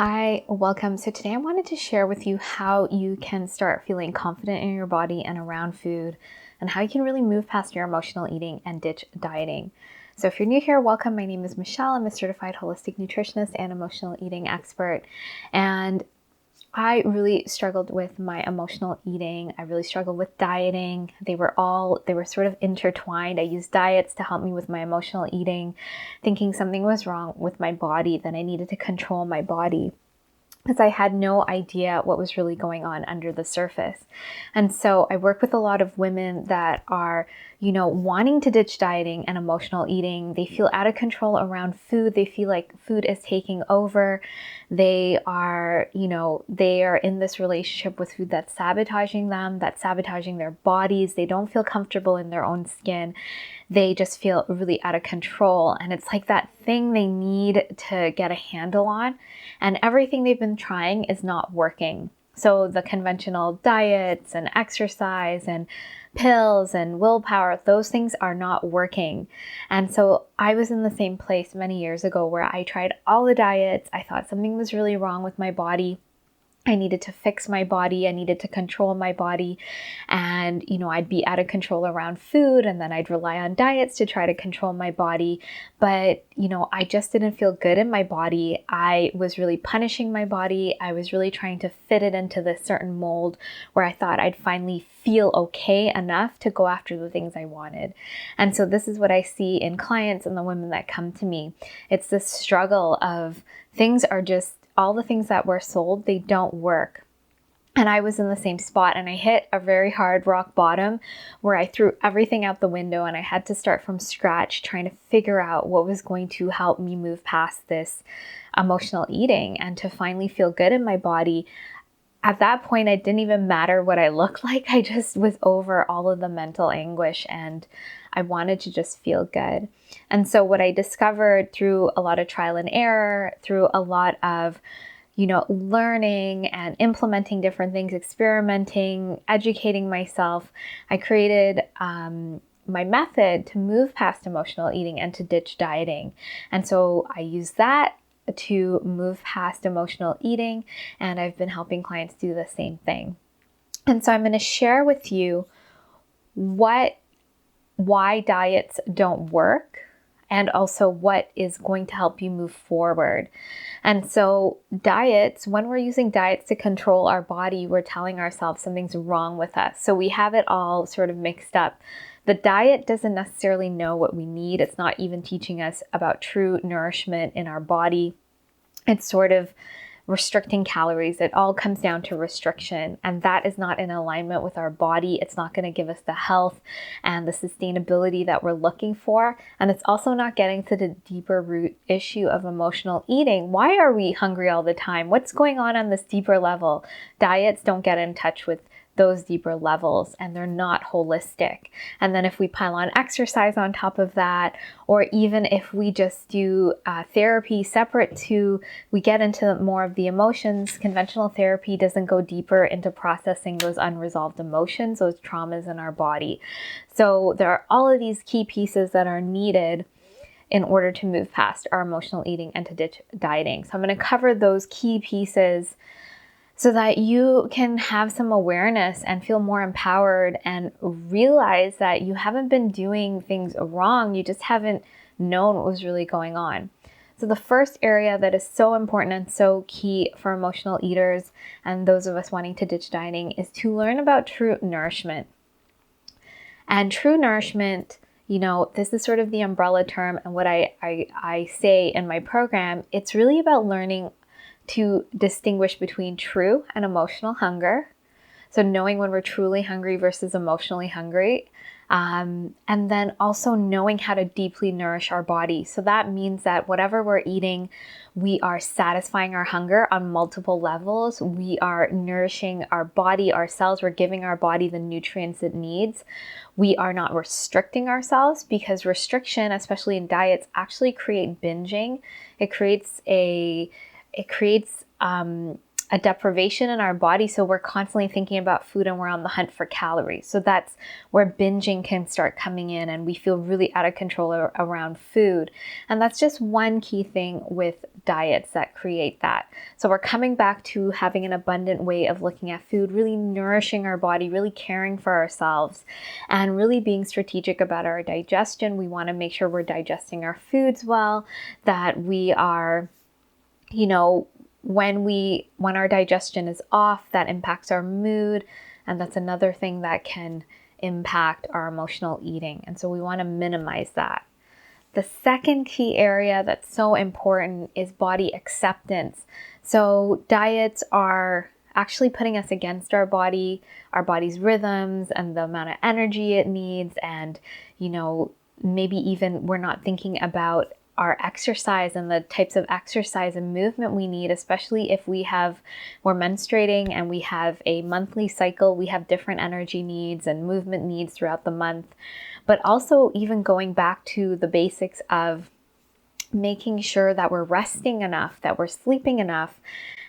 Hi, welcome. So today I wanted to share with you how you can start feeling confident in your body and around food, and how you can really move past your emotional eating and ditch dieting. So if you're new here, welcome. My name is Michelle. I'm a certified holistic nutritionist and emotional eating expert. And I really struggled with my emotional eating. I really struggled with dieting. They were sort of intertwined. I used diets to help me with my emotional eating, thinking something was wrong with my body, that I needed to control my body, because I had no idea what was really going on under the surface. And so I work with a lot of women that are, wanting to ditch dieting and emotional eating. They feel out of control around food. They feel like food is taking over. They are in this relationship with food that's sabotaging them, that's sabotaging their bodies. They don't feel comfortable in their own skin. They just feel really out of control. And it's like that thing they need to get a handle on. And everything they've been trying is not working. So the conventional diets and exercise and pills and willpower, those things are not working. And so I was in the same place many years ago where I tried all the diets. I thought something was really wrong with my body. I needed to fix my body. I needed to control my body. And, I'd be out of control around food, and then I'd rely on diets to try to control my body. But, I just didn't feel good in my body. I was really punishing my body. I was really trying to fit it into this certain mold where I thought I'd finally feel okay enough to go after the things I wanted. And so this is what I see in clients and the women that come to me. It's this struggle of things are just, all the things that were sold, they don't work. And I was in the same spot, and I hit a very hard rock bottom where I threw everything out the window, and I had to start from scratch trying to figure out what was going to help me move past this emotional eating and to finally feel good in my body. At that point, it didn't even matter what I looked like. I just was over all of the mental anguish, and I wanted to just feel good. And so what I discovered through a lot of trial and error, through a lot of learning and implementing different things, experimenting, educating myself, I created my method to move past emotional eating and to ditch dieting. And so I use that to move past emotional eating, and I've been helping clients do the same thing. And so I'm going to share with you why diets don't work, and also what is going to help you move forward. And so diets, when we're using diets to control our body, we're telling ourselves something's wrong with us. So we have it all sort of mixed up. The diet doesn't necessarily know what we need. It's not even teaching us about true nourishment in our body. It's sort of restricting calories. It all comes down to restriction, and that is not in alignment with our body. It's not going to give us the health and the sustainability that we're looking for. And it's also not getting to the deeper root issue of emotional eating. Why are we hungry all the time? What's going on this deeper level? Diets don't get in touch with those deeper levels, and they're not holistic. And then if we pile on exercise on top of that, or even if we just do therapy separate to, we get into more of the emotions, conventional therapy doesn't go deeper into processing those unresolved emotions, those traumas in our body. So there are all of these key pieces that are needed in order to move past our emotional eating and to ditch dieting. So I'm going to cover those key pieces so that you can have some awareness and feel more empowered and realize that you haven't been doing things wrong. You just haven't known what was really going on. So the first area that is so important and so key for emotional eaters and those of us wanting to ditch dieting is to learn about true nourishment. And true nourishment, this is sort of the umbrella term, and what I say in my program, it's really about learning to distinguish between true and emotional hunger. So knowing when we're truly hungry versus emotionally hungry. And then also knowing how to deeply nourish our body. So that means that whatever we're eating, we are satisfying our hunger on multiple levels. We are nourishing our body, our cells. We're giving our body the nutrients it needs. We are not restricting ourselves, because restriction, especially in diets, actually create binging. It creates a deprivation in our body. So we're constantly thinking about food and we're on the hunt for calories. So that's where binging can start coming in, and we feel really out of control around food. And that's just one key thing with diets that create that. So we're coming back to having an abundant way of looking at food, really nourishing our body, really caring for ourselves, and really being strategic about our digestion. We want to make sure we're digesting our foods well, that we are, when our digestion is off, that impacts our mood. And that's another thing that can impact our emotional eating. And so we want to minimize that. The second key area that's so important is body acceptance. So diets are actually putting us against our body's rhythms and the amount of energy it needs. And, maybe even we're not thinking about our exercise and the types of exercise and movement we need, especially if we're menstruating and we have a monthly cycle. We have different energy needs and movement needs throughout the month, but also even going back to the basics of making sure that we're resting enough, that we're sleeping enough,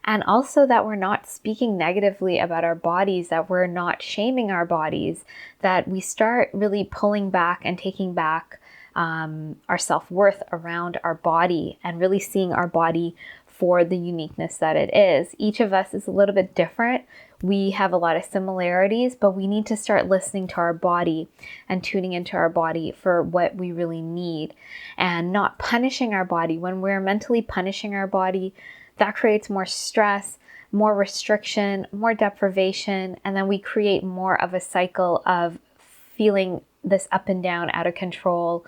and also that we're not speaking negatively about our bodies, that we're not shaming our bodies, that we start really pulling back and taking back our self-worth around our body and really seeing our body for the uniqueness that it is. Each of us is a little bit different. We have a lot of similarities, but we need to start listening to our body and tuning into our body for what we really need and not punishing our body. When we're mentally punishing our body, that creates more stress, more restriction, more deprivation, and then we create more of a cycle of feeling this up and down, out of control,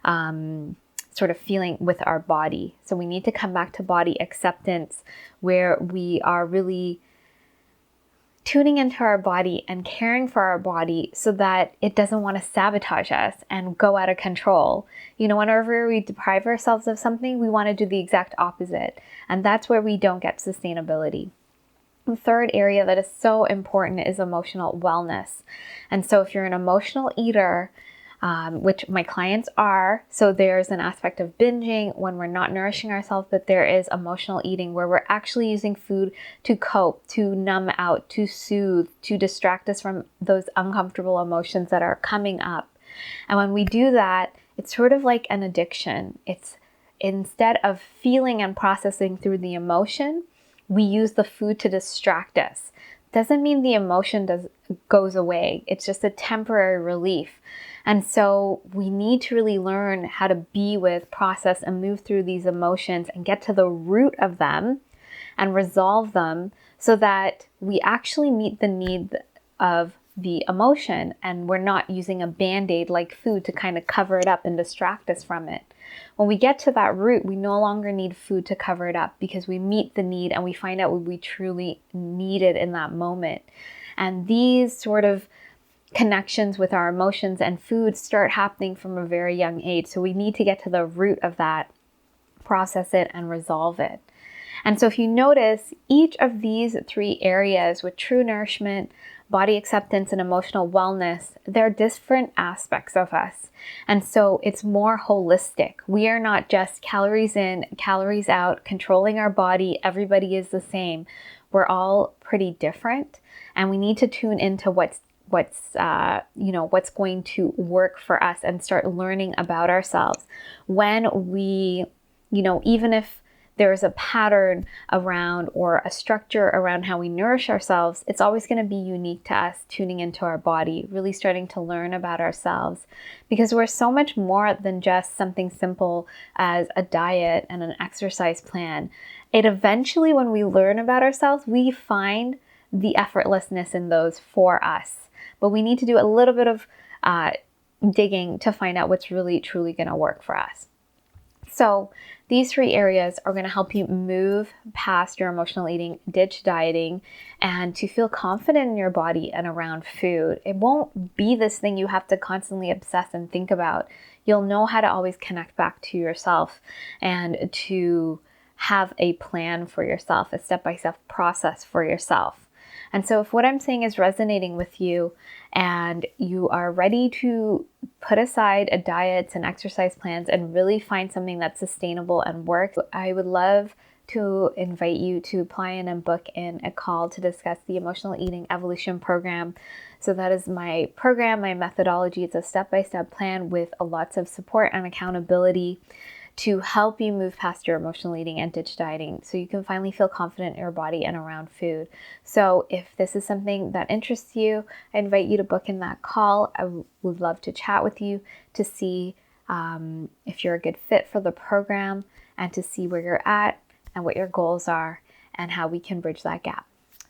sort of feeling with our body. So we need to come back to body acceptance, where we are really tuning into our body and caring for our body so that it doesn't want to sabotage us and go out of control. Whenever we deprive ourselves of something, we want to do the exact opposite. And that's where we don't get sustainability. The third area that is so important is emotional wellness. And so if you're an emotional eater, which my clients are, so there's an aspect of binging when we're not nourishing ourselves, but there is emotional eating where we're actually using food to cope, to numb out, to soothe, to distract us from those uncomfortable emotions that are coming up. And when we do that, it's sort of like an addiction. It's instead of feeling and processing through the emotion, we use the food to distract us. Doesn't mean the emotion goes away. It's just a temporary relief. And so we need to really learn how to be with, process, and move through these emotions and get to the root of them and resolve them so that we actually meet the need of the emotion and we're not using a band-aid like food to kind of cover it up and distract us from it. When we get to that root, we no longer need food to cover it up because we meet the need and we find out what we truly needed in that moment. And these sort of connections with our emotions and food start happening from a very young age. So we need to get to the root of that, process it, and resolve it. And so if you notice, each of these three areas with true nourishment, body acceptance, and emotional wellness, they're different aspects of us. And so it's more holistic. We are not just calories in, calories out, controlling our body. Everybody is the same. We're all pretty different. And we need to tune into what's going to work for us and start learning about ourselves. When we, even if there's a pattern around or a structure around how we nourish ourselves, it's always going to be unique to us, tuning into our body, really starting to learn about ourselves, because we're so much more than just something simple as a diet and an exercise plan. It eventually, when we learn about ourselves, we find the effortlessness in those for us. But we need to do a little bit of digging to find out what's really, truly going to work for us. So these three areas are going to help you move past your emotional eating, ditch dieting, and to feel confident in your body and around food. It won't be this thing you have to constantly obsess and think about. You'll know how to always connect back to yourself and to have a plan for yourself, a step-by-step process for yourself. And so if what I'm saying is resonating with you and you are ready to put aside diets and exercise plans and really find something that's sustainable and works, I would love to invite you to apply in and book in a call to discuss the Emotional Eating Evolution Program. So that is my program, my methodology. It's a step-by-step plan with lots of support and accountability to help you move past your emotional eating and ditch dieting so you can finally feel confident in your body and around food. So if this is something that interests you, I invite you to book in that call. I would love to chat with you to see if you're a good fit for the program and to see where you're at and what your goals are and how we can bridge that gap.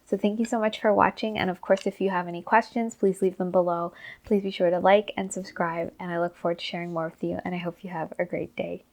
So thank you so much for watching. And of course, if you have any questions, please leave them below. Please be sure to like and subscribe. And I look forward to sharing more with you. And I hope you have a great day.